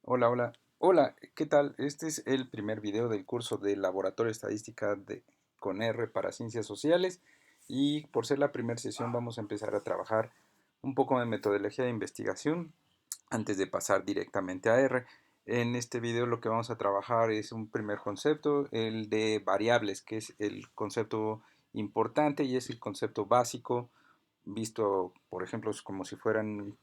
Hola, ¿qué tal? Este es el primer video del curso de Laboratorio de Estadística con R para Ciencias Sociales y por ser la primera sesión vamos a empezar a trabajar un poco de metodología de investigación antes de pasar directamente a R. En este video lo que vamos a trabajar es un primer concepto, el de variables, que es el concepto importante y es el concepto básico visto, por ejemplo, como si fueran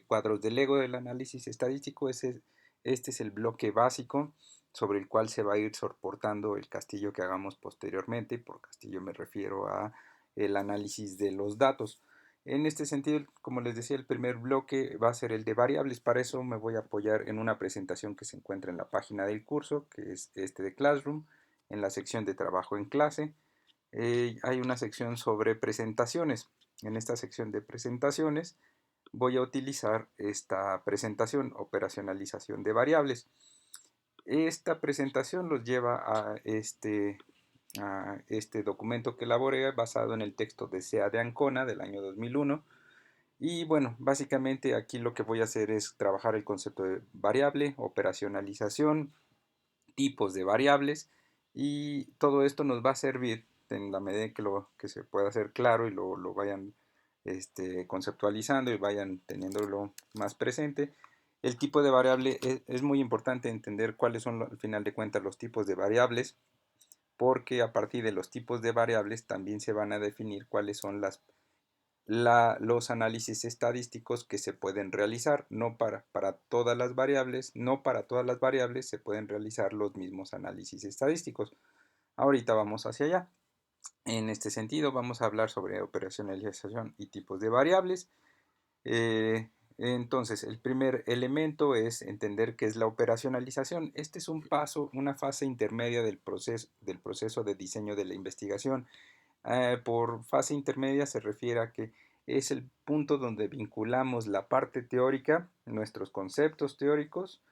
cuadros de Lego del análisis estadístico. Este es el bloque básico sobre el cual se va a ir soportando el castillo que hagamos posteriormente. Por castillo me refiero a el análisis de los datos. En este sentido, como les decía, el primer bloque va a ser el de variables. Para eso me voy a apoyar en una presentación que se encuentra en la página del curso, que es este de Classroom, en la sección de trabajo en clase. Hay una sección sobre presentaciones. En esta sección de presentaciones voy a utilizar esta presentación, operacionalización de variables. Esta presentación los lleva a este documento que elaboré basado en el texto de SEA de Ancona del año 2001. Y bueno, básicamente aquí lo que voy a hacer es trabajar el concepto de variable, operacionalización, tipos de variables, y todo esto nos va a servir en la medida que se pueda hacer claro y lo vayan conceptualizando y vayan teniéndolo más presente. El tipo de variable es muy importante entender cuáles son al final de cuentas los tipos de variables, porque a partir de los tipos de variables también se van a definir cuáles son los análisis estadísticos que se pueden realizar. No para todas las variables, no para todas las variables se pueden realizar los mismos análisis estadísticos. Ahorita vamos hacia allá. En este sentido vamos a hablar sobre operacionalización y tipos de variables. Entonces, el primer elemento es entender qué es la operacionalización. Este es un paso, una fase intermedia del proceso de diseño de la investigación. Por fase intermedia se refiere a que es el punto donde vinculamos la parte teórica, nuestros conceptos teóricos,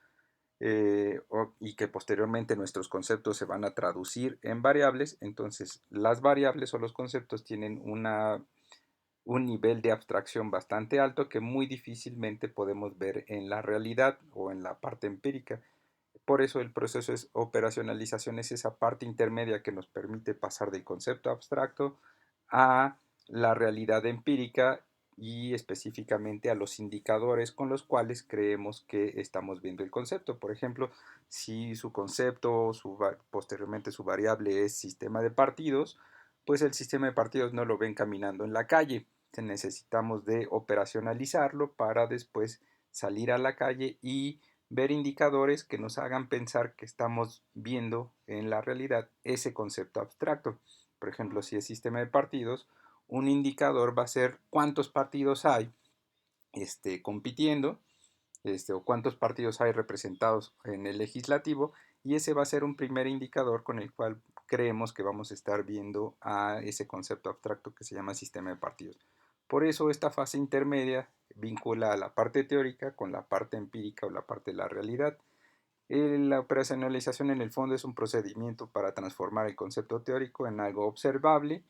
y que posteriormente nuestros conceptos se van a traducir en variables. Entonces, las variables o los conceptos tienen un nivel de abstracción bastante alto que muy difícilmente podemos ver en la realidad o en la parte empírica. Por eso el proceso de operacionalización es esa parte intermedia que nos permite pasar del concepto abstracto a la realidad empírica y específicamente a los indicadores con los cuales creemos que estamos viendo el concepto. Por ejemplo, si su concepto, posteriormente su variable es sistema de partidos, pues el sistema de partidos no lo ven caminando en la calle. Necesitamos de operacionalizarlo para después salir a la calle y ver indicadores que nos hagan pensar que estamos viendo en la realidad ese concepto abstracto. Por ejemplo, si es sistema de partidos, un indicador va a ser cuántos partidos hay compitiendo, o cuántos partidos hay representados en el legislativo, y ese va a ser un primer indicador con el cual creemos que vamos a estar viendo a ese concepto abstracto que se llama sistema de partidos. Por eso esta fase intermedia vincula a la parte teórica con la parte empírica o la parte de la realidad. La operacionalización en el fondo es un procedimiento para transformar el concepto teórico en algo observable,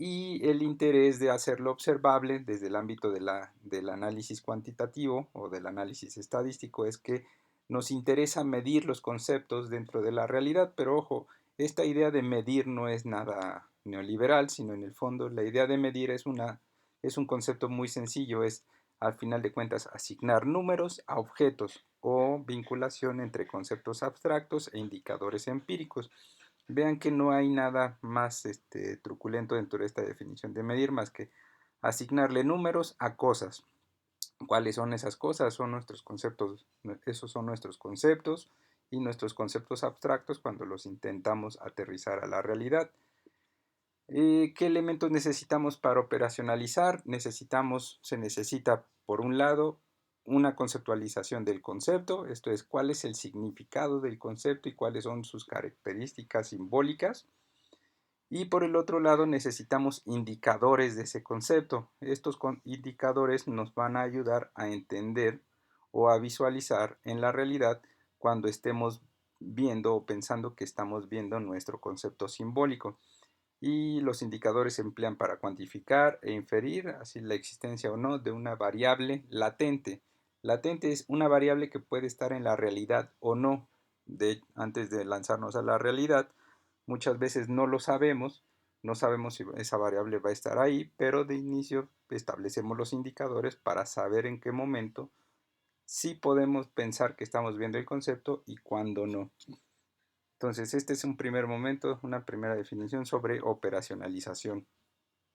y el interés de hacerlo observable desde el ámbito del análisis cuantitativo o del análisis estadístico es que nos interesa medir los conceptos dentro de la realidad. Pero ojo, esta idea de medir no es nada neoliberal, sino en el fondo la idea de medir es un concepto muy sencillo. Es, al final de cuentas, asignar números a objetos o vinculación entre conceptos abstractos e indicadores empíricos. Vean que no hay nada más truculento dentro de esta definición de medir más que asignarle números a cosas. ¿Cuáles son esas cosas? Son nuestros conceptos, esos son nuestros conceptos y nuestros conceptos abstractos cuando los intentamos aterrizar a la realidad. ¿Qué elementos necesitamos para operacionalizar? Se necesita, por un lado, una conceptualización del concepto, esto es, cuál es el significado del concepto y cuáles son sus características simbólicas. Y por el otro lado necesitamos indicadores de ese concepto. Estos indicadores nos van a ayudar a entender o a visualizar en la realidad cuando estemos viendo o pensando que estamos viendo nuestro concepto simbólico. Y los indicadores se emplean para cuantificar e inferir así la existencia o no de una variable latente. Latente es una variable que puede estar en la realidad o no. Antes de lanzarnos a la realidad, muchas veces no lo sabemos, no sabemos si esa variable va a estar ahí, pero de inicio establecemos los indicadores para saber en qué momento sí podemos pensar que estamos viendo el concepto y cuándo no. Entonces, este es un primer momento, una primera definición sobre operacionalización.